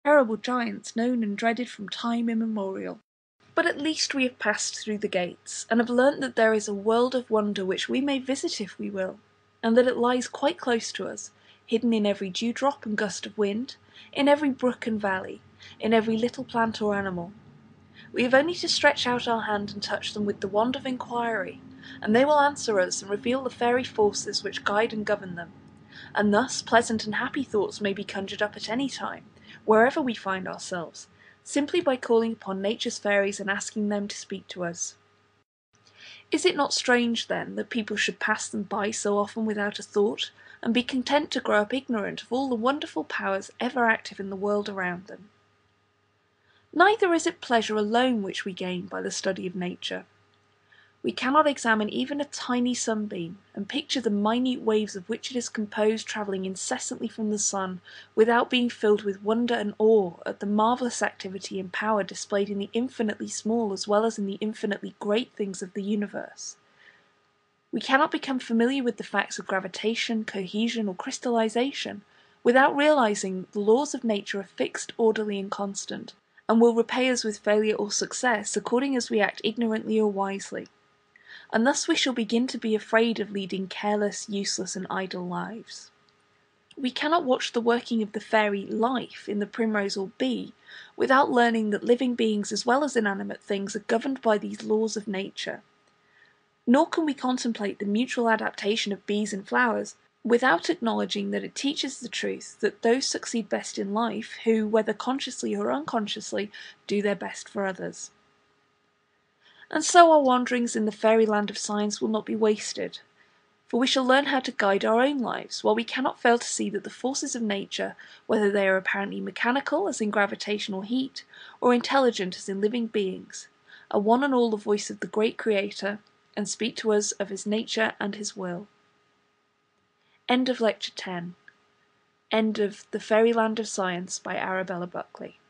terrible giants known and dreaded from time immemorial. But at least we have passed through the gates, and have learnt that there is a world of wonder which we may visit if we will, and that it lies quite close to us, hidden in every dewdrop and gust of wind, in every brook and valley, in every little plant or animal. We have only to stretch out our hand and touch them with the wand of inquiry, and they will answer us and reveal the fairy forces which guide and govern them, and thus pleasant and happy thoughts may be conjured up at any time, wherever we find ourselves, simply by calling upon nature's fairies and asking them to speak to us. Is it not strange, then, that people should pass them by so often without a thought, and be content to grow up ignorant of all the wonderful powers ever active in the world around them? Neither is it pleasure alone which we gain by the study of nature. We cannot examine even a tiny sunbeam, and picture the minute waves of which it is composed travelling incessantly from the sun, without being filled with wonder and awe at the marvellous activity and power displayed in the infinitely small as well as in the infinitely great things of the universe. We cannot become familiar with the facts of gravitation, cohesion, or crystallization, without realizing that the laws of nature are fixed, orderly, and constant, and will repay us with failure or success according as we act ignorantly or wisely. And thus we shall begin to be afraid of leading careless, useless, and idle lives. We cannot watch the working of the fairy life in the primrose or bee without learning that living beings as well as inanimate things are governed by these laws of nature. Nor can we contemplate the mutual adaptation of bees and flowers without acknowledging that it teaches the truth that those succeed best in life who, whether consciously or unconsciously, do their best for others. And so our wanderings in the fairyland of science will not be wasted, for we shall learn how to guide our own lives, while we cannot fail to see that the forces of nature, whether they are apparently mechanical, as in gravitational heat, or intelligent, as in living beings, are one and all the voice of the great Creator, and speak to us of his nature and his will. End of Lecture 10. End of The Fairyland of Science by Arabella Buckley.